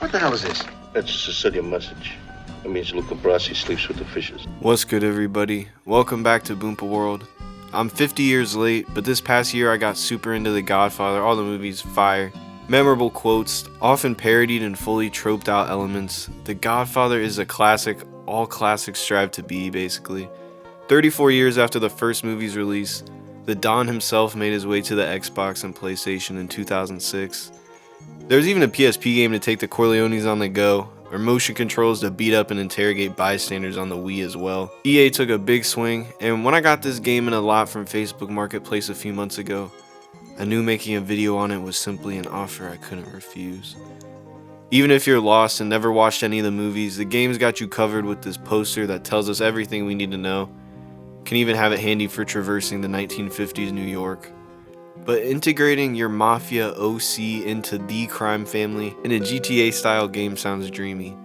What the hell is this? That's a Sicilian message. It means Luca Brasi sleeps with the fishes. What's good, everybody? Welcome back to Boompa World. I'm 50 years late, but this past year I got super into The Godfather. All the movies, fire. Memorable quotes, often parodied and fully troped out elements. The Godfather is a classic, all classics strive to be, basically. 34 years after the first movie's release, the Don himself made his way to the Xbox and PlayStation in 2006. There was even a PSP game to take the Corleones on the go, or motion controls to beat up and interrogate bystanders on the Wii as well. EA took a big swing, and when I got this game in a lot from Facebook Marketplace a few months ago, I knew making a video on it was simply an offer I couldn't refuse. Even if you're lost and never watched any of the movies, the game's got you covered with this poster that tells us everything we need to know. Can even have it handy for traversing the 1950s New York. But integrating your Mafia OC into the crime family in a GTA style game sounds dreamy.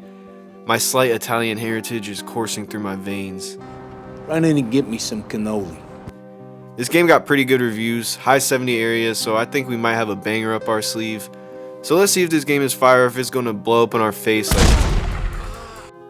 My slight Italian heritage is coursing through my veins. Run in and get me some cannoli. This game got pretty good reviews, high 70 areas, so I think we might have a banger up our sleeve. So let's see if this game is fire, if it's gonna blow up in our face.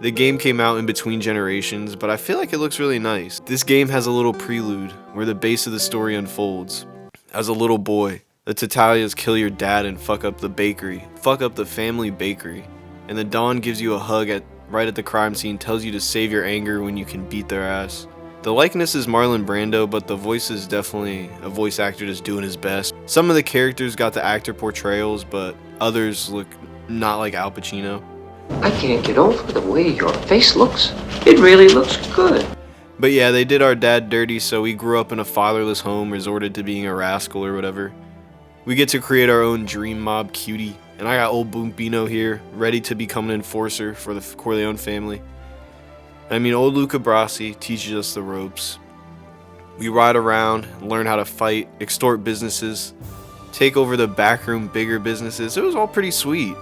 The game came out in between generations, but I feel like it looks really nice. This game has a little prelude where the base of the story unfolds. As a little boy, the Tatalias kill your dad and fuck up the bakery. Fuck up the family bakery. And the Don gives you a hug right at the crime scene, tells you to save your anger when you can beat their ass. The likeness is Marlon Brando, but the voice is definitely a voice actor just doing his best. Some of the characters got the actor portrayals, but others look not like Al Pacino. I can't get over the way your face looks. It really looks good. But yeah, they did our dad dirty, so we grew up in a fatherless home, resorted to being a rascal or whatever. We get to create our own dream mob cutie, and I got old Bumpino here, ready to become an enforcer for the Corleone family. I mean, old Luca Brasi teaches us the ropes. We ride around, learn how to fight, extort businesses, take over the backroom bigger businesses. It was all pretty sweet.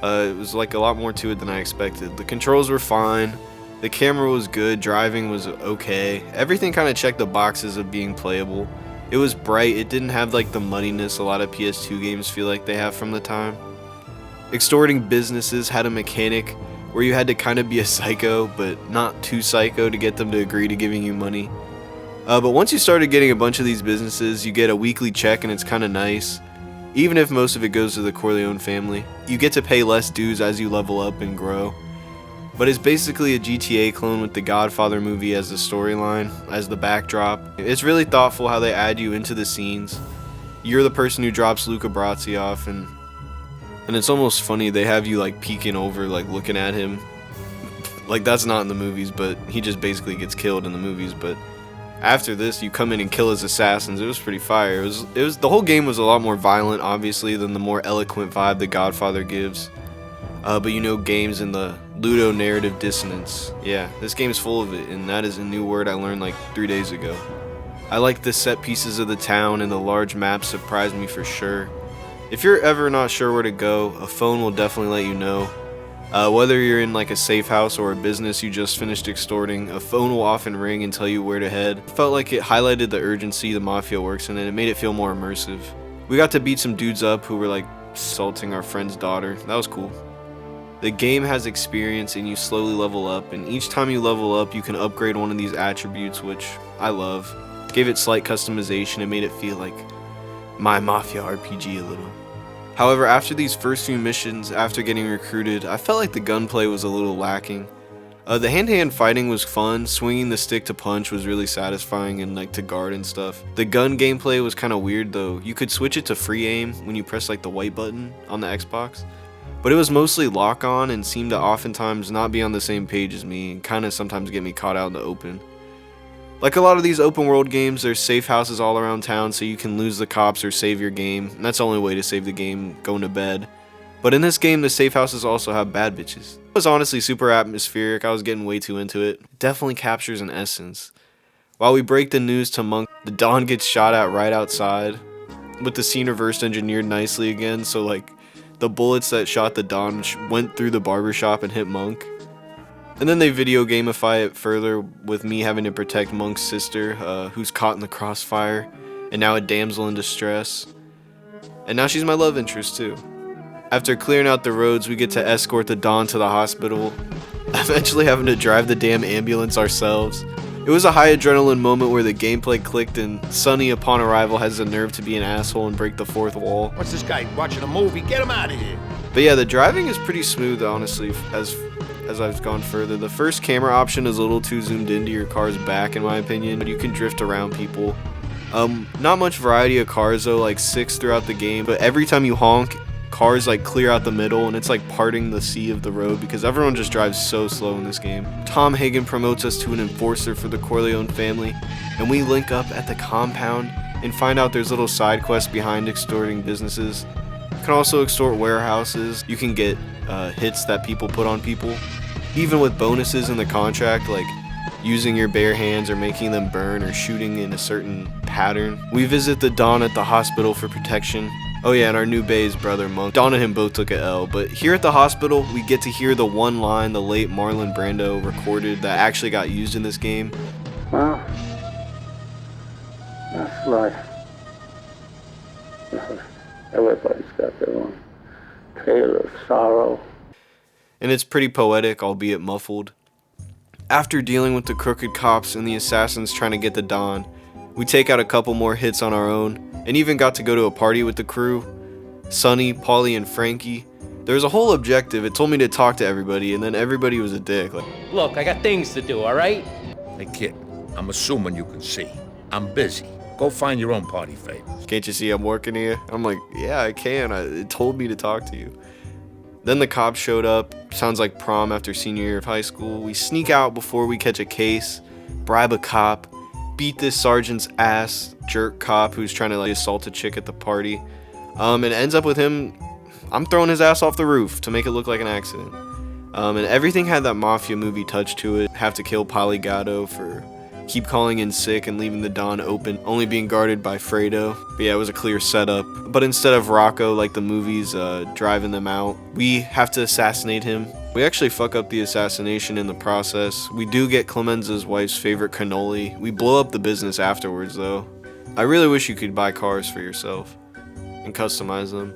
It was like a lot more to it than I expected. The controls were fine. The camera was good, driving was okay. Everything kind of checked the boxes of being playable. It was bright, it didn't have like the muddiness a lot of PS2 games feel like they have from the time. Extorting businesses had a mechanic where you had to kind of be a psycho, but not too psycho to get them to agree to giving you money. But once you started getting a bunch of these businesses, you get a weekly check and it's kind of nice. Even if most of it goes to the Corleone family, you get to pay less dues as you level up and grow. But it's basically a GTA clone with the Godfather movie as the storyline, as the backdrop. It's really thoughtful how they add you into the scenes. You're the person who drops Luca Brasi off, and it's almost funny they have you like peeking over, like looking at him. Like that's not in the movies, but he just basically gets killed in the movies. But after this, you come in and kill his assassins. It was pretty fire. It was the whole game was a lot more violent, obviously, than the more eloquent vibe the Godfather gives. But you know, games in the Ludo narrative dissonance. Yeah, this game's full of it, and that is a new word I learned like 3 days ago. I like the set pieces of the town, and the large maps surprised me for sure. If you're ever not sure where to go, a phone will definitely let you know. Whether you're in like a safe house or a business you just finished extorting, a phone will often ring and tell you where to head. It felt like it highlighted the urgency the Mafia works in, and it made it feel more immersive. We got to beat some dudes up who were like assaulting our friend's daughter. That was cool. The game has experience and you slowly level up, and each time you level up you can upgrade one of these attributes, which I love. Gave it slight customization and made it feel like my Mafia RPG a little. However, after these first few missions, after getting recruited, I felt like the gunplay was a little lacking. The hand-to-hand fighting was fun, swinging the stick to punch was really satisfying and like to guard and stuff. The gun gameplay was kind of weird though. You could switch it to free aim when you press like the white button on the Xbox. But it was mostly lock on and seemed to oftentimes not be on the same page as me and kind of sometimes get me caught out in the open. Like a lot of these open world games, there's safe houses all around town so you can lose the cops or save your game, and that's the only way to save the game, going to bed. But in this game, the safe houses also have bad bitches. It was honestly super atmospheric, I was getting way too into it. It definitely captures an essence. While we break the news to Monk, the Don gets shot at right outside, with the scene reverse engineered nicely again, so like the bullets that shot the Don went through the barbershop and hit Monk. And then they video gamify it further with me having to protect Monk's sister, who's caught in the crossfire, and now a damsel in distress. And now she's my love interest too. After clearing out the roads, we get to escort the Don to the hospital, eventually having to drive the damn ambulance ourselves. It was a high adrenaline moment where the gameplay clicked and Sonny, upon arrival, has the nerve to be an asshole and break the fourth wall. What's this guy, watching a movie? Get him out of here! But yeah, the driving is pretty smooth, honestly, as I've gone further. The first camera option is a little too zoomed into your car's back, in my opinion, but you can drift around people. Not much variety of cars though, like 6 throughout the game, but every time you honk, cars like clear out the middle and it's like parting the sea of the road because everyone just drives so slow in this game. Tom Hagen promotes us to an enforcer for the Corleone family, and we link up at the compound and find out there's little side quests behind extorting businesses. You can also extort warehouses. You can get hits that people put on people, even with bonuses in the contract, like using your bare hands or making them burn or shooting in a certain pattern. We visit the Don at the hospital for protection. Oh yeah, and our new Bay's brother Monk. Don and him both took a L, but here at the hospital, we get to hear the one line the late Marlon Brando recorded that actually got used in this game. Well, that's life. Everybody's got their own tale of sorrow. And it's pretty poetic, albeit muffled. After dealing with the crooked cops and the assassins trying to get the Don, we take out a couple more hits on our own, and even got to go to a party with the crew. Sonny, Paulie, and Frankie. There was a whole objective. It told me to talk to everybody, and then everybody was a dick. Look, I got things to do, alright? Hey kid, I'm assuming you can see. I'm busy. Go find your own party favors. Can't you see I'm working here? I'm like, yeah, I can. It told me to talk to you. Then the cops showed up. Sounds like prom after senior year of high school. We sneak out before we catch a case, bribe a cop, beat this sergeant's ass, jerk cop who's trying to like assault a chick at the party. And it ends up with him, I'm throwing his ass off the roof to make it look like an accident. And everything had that mafia movie touch to it. Have to kill Polygato for keep calling in sick and leaving the Don open, only being guarded by Fredo. But yeah, it was a clear setup. But instead of Rocco, like the movies, driving them out, we have to assassinate him. We actually fuck up the assassination in the process. We do get Clemenza's wife's favorite cannoli. We blow up the business afterwards though. I really wish you could buy cars for yourself and customize them.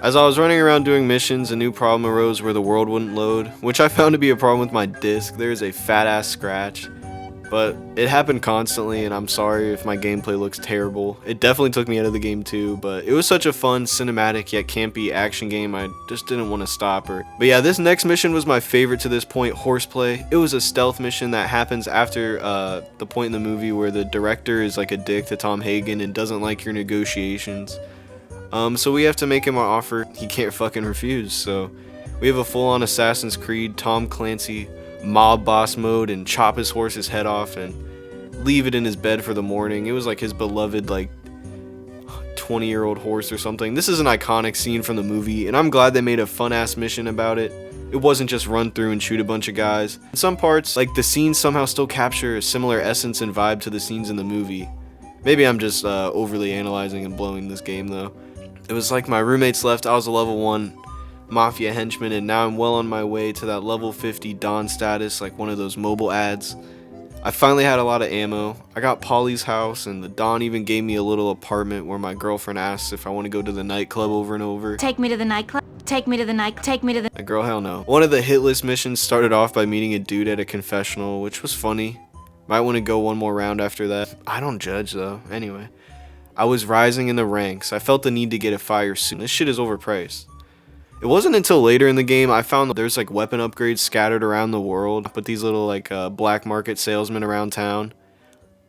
As I was running around doing missions, a new problem arose where the world wouldn't load, which I found to be a problem with my disc. There is a fat ass scratch, but it happened constantly, and I'm sorry if my gameplay looks terrible. It definitely took me out of the game too, but it was such a fun, cinematic yet campy action game, I just didn't want to stop her. But yeah, this next mission was my favorite to this point, Horseplay. It was a stealth mission that happens after the point in the movie where the director is like a dick to Tom Hagen and doesn't like your negotiations. So we have to make him an offer he can't fucking refuse. So we have a full-on Assassin's Creed, Tom Clancy, mob boss mode, and chop his horse's head off and leave it in his bed for the morning. It was like his beloved, like, 20-year-old horse or something. This is an iconic scene from the movie, and I'm glad they made a fun-ass mission about it. It wasn't just run through and shoot a bunch of guys. In some parts, like, the scenes somehow still capture a similar essence and vibe to the scenes in the movie. Maybe I'm just overly analyzing and blowing this game, though. It was like my roommates left, I was a level 1 Mafia henchman, and now I'm well on my way to that level 50 Don status, like one of those mobile ads. I finally had a lot of ammo. I got Polly's house, and the Don even gave me a little apartment where my girlfriend asks if I want to go to the nightclub over and over. Take me to the nightclub. Take me to the night. Take me to the. Girl, hell no. One of the hit list missions started off by meeting a dude at a confessional, which was funny. Might want to go one more round after that. I don't judge though. Anyway. I was rising in the ranks. I felt the need to get a fire suit. This shit is overpriced. It wasn't until later in the game I found there's like weapon upgrades scattered around the world, but these little like black market salesmen around town.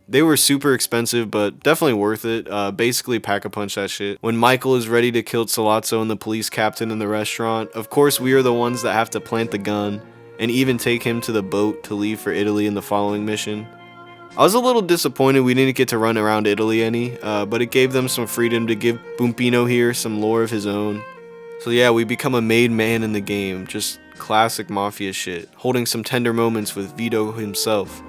They were super expensive, but definitely worth it. Basically pack-a-punch that shit. When Michael is ready to kill Salazzo and the police captain in the restaurant, of course we are the ones that have to plant the gun and even take him to the boat to leave for Italy in the following mission. I was a little disappointed we didn't get to run around Italy any, but it gave them some freedom to give Bumpino here some lore of his own. So yeah, we become a made man in the game, just classic mafia shit, holding some tender moments with Vito himself.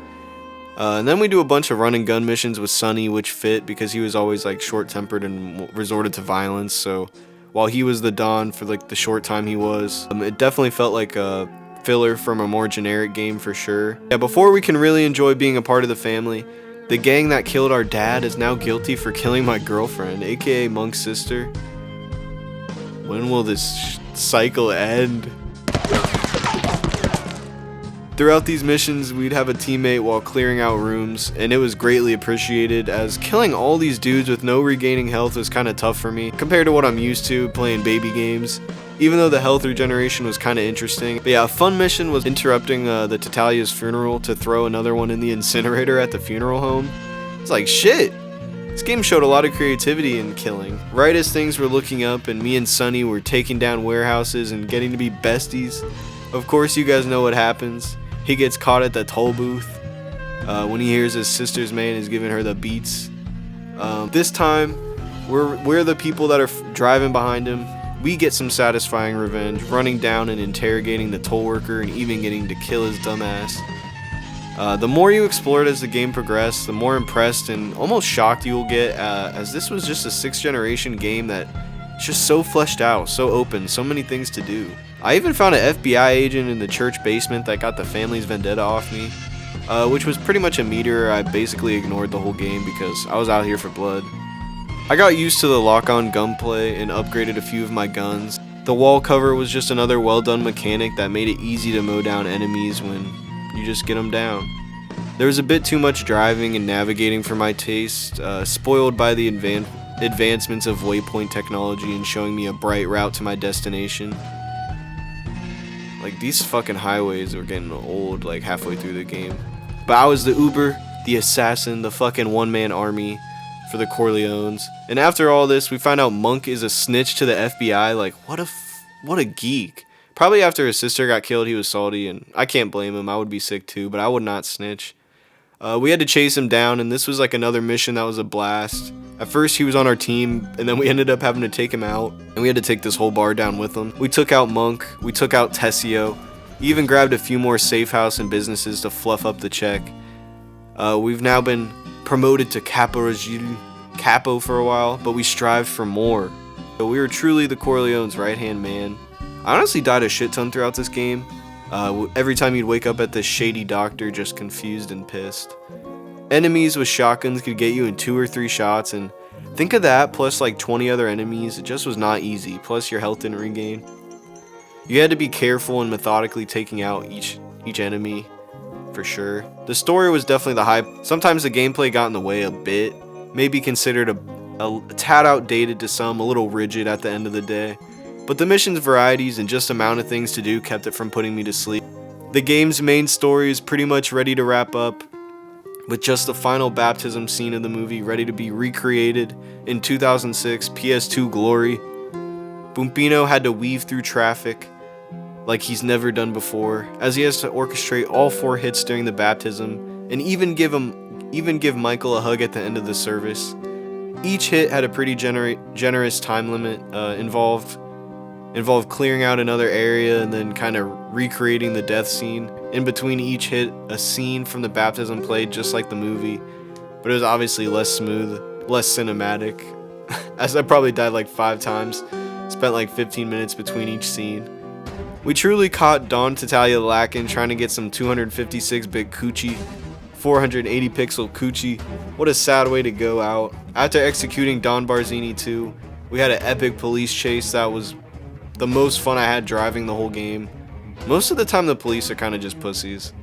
And then we do a bunch of run and gun missions with Sonny, which fit because he was always like short-tempered and resorted to violence, so while he was the Don for like the short time he was, it definitely felt like a filler from a more generic game for sure. Yeah, before we can really enjoy being a part of the family, the gang that killed our dad is now guilty for killing my girlfriend, aka Monk's sister. When will this cycle end? Throughout these missions, we'd have a teammate while clearing out rooms, and it was greatly appreciated, as killing all these dudes with no regaining health was kind of tough for me, compared to what I'm used to playing baby games, even though the health regeneration was kind of interesting. But yeah, a fun mission was interrupting the Tatalia's funeral to throw another one in the incinerator at the funeral home. It's like, shit! This game showed a lot of creativity in killing. Right as things were looking up and me and Sonny were taking down warehouses and getting to be besties, of course you guys know what happens. He gets caught at the toll booth when he hears his sister's man is giving her the beats. This time, we're the people that are driving behind him. We get some satisfying revenge, running down and interrogating the toll worker and even getting to kill his dumbass. The more you explore it as the game progressed, the more impressed and almost shocked you will get, as this was just a 6th generation game that is just so fleshed out, so open, so many things to do. I even found an FBI agent in the church basement that got the family's vendetta off me, which was pretty much a meteor I basically ignored the whole game because I was out here for blood. I got used to the lock-on gunplay and upgraded a few of my guns. The wall cover was just another well-done mechanic that made it easy to mow down enemies when you just get them down. There was a bit too much driving and navigating for my taste, spoiled by the advancements of waypoint technology and showing me a bright route to my destination. Like, these fucking highways were getting old, like, halfway through the game. But I was the Uber, the assassin, the fucking one-man army for the Corleones. And after all this, we find out Monk is a snitch to the FBI. Like, what a geek. Probably after his sister got killed, he was salty, and I can't blame him. I would be sick too, but I would not snitch. We had to chase him down, and this was like another mission that was a blast. At first he was on our team, and then we ended up having to take him out, and we had to take this whole bar down with him. We took out Monk, we took out Tessio, even grabbed a few more safe house and businesses to fluff up the check. We've now been promoted to Capo for a while, but we strive for more. So we were truly the Corleone's right-hand man. I honestly died a shit ton throughout this game. Every time you'd wake up at this shady doctor, just confused and pissed. Enemies with shotguns could get you in 2 or 3 shots, and think of that plus like 20 other enemies. It just was not easy, plus your health didn't regain. You had to be careful and methodically taking out each enemy, for sure. The story was definitely the hype. Sometimes the gameplay got in the way a bit, maybe considered a tad outdated to some, a little rigid at the end of the day. But the mission's varieties and just amount of things to do kept it from putting me to sleep. The game's main story is pretty much ready to wrap up, with just the final baptism scene of the movie ready to be recreated in 2006 PS2 glory. Bumpino had to weave through traffic like he's never done before, as he has to orchestrate all 4 hits during the baptism, and even give Michael a hug at the end of the service. Each hit had a pretty generous time limit involved clearing out another area and then kind of recreating the death scene. In between each hit, a scene from the baptism played just like the movie, but it was obviously less smooth, less cinematic, as I probably died like 5 times, spent like 15 minutes between each scene. We truly caught Don Tatalia lacking trying to get some 256-bit coochie, 480 pixel coochie. What a sad way to go out. After executing Don Barzini 2, we had an epic police chase that was the most fun I had driving the whole game. Most of the time the police are kind of just pussies.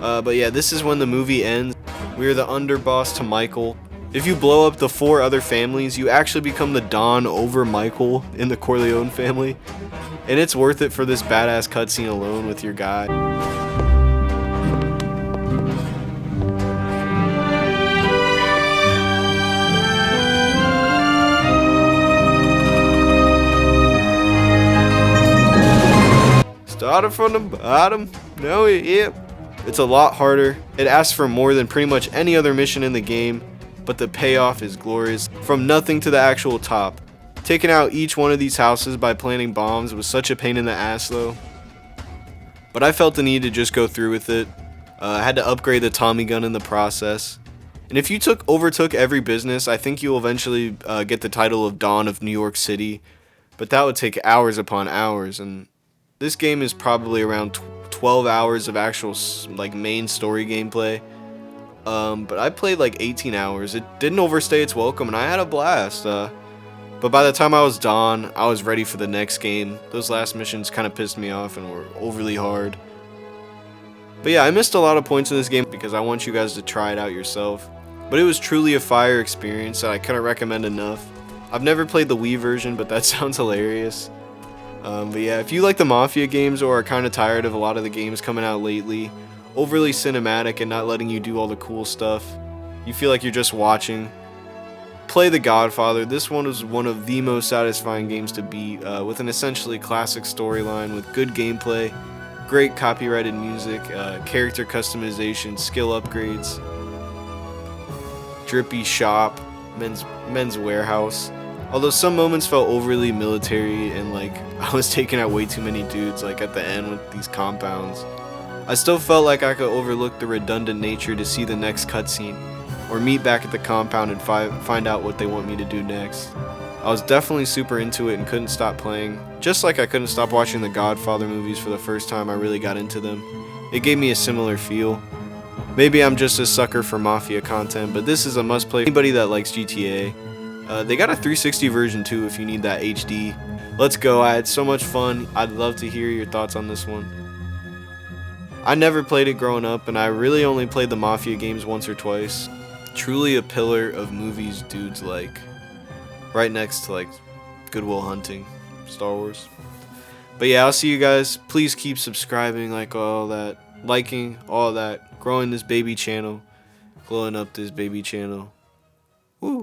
But yeah, this is when the movie ends. We are the underboss to Michael. If you blow up the 4 other families, you actually become the Don over Michael in the Corleone family. And it's worth it for this badass cutscene alone with your guy. Started from the bottom, now we're here. It's a lot harder. It asks for more than pretty much any other mission in the game, but the payoff is glorious. From nothing to the actual top. Taking out each one of these houses by planting bombs was such a pain in the ass though. But I felt the need to just go through with it. I had to upgrade the Tommy gun in the process. And if you overtook every business, I think you'll eventually get the title of Don of New York City. But that would take hours upon hours, and this game is probably around 12 hours of actual like main story gameplay. But I played like 18 hours. It didn't overstay its welcome, and I had a blast. But by the time I was done, I was ready for the next game. Those last missions kind of pissed me off and were overly hard. But yeah, I missed a lot of points in this game because I want you guys to try it out yourself. But it was truly a fire experience that I couldn't recommend enough. I've never played the Wii version, but that sounds hilarious. But yeah, if you like the Mafia games or are kind of tired of a lot of the games coming out lately, overly cinematic and not letting you do all the cool stuff, you feel like you're just watching, play the Godfather. This one was one of the most satisfying games to beat, with an essentially classic storyline with good gameplay, great copyrighted music, character customization, skill upgrades, drippy shop, men's warehouse. Although some moments felt overly military and like I was taking out way too many dudes, like at the end with these compounds, I still felt like I could overlook the redundant nature to see the next cutscene or meet back at the compound and find out what they want me to do next. I was definitely super into it and couldn't stop playing, just like I couldn't stop watching the Godfather movies for the first time I really got into them. It gave me a similar feel. Maybe I'm just a sucker for Mafia content, but this is a must play for anybody that likes GTA. They got a 360 version too if you need that HD. Let's go, I had so much fun. I'd love to hear your thoughts on this one. I never played it growing up, and I really only played the Mafia games once or twice. Truly a pillar of movies dudes like. Right next to like Good Will Hunting, Star Wars. But yeah, I'll see you guys. Please keep subscribing, like all that, liking, all that, growing this baby channel, blowing up this baby channel. Woo!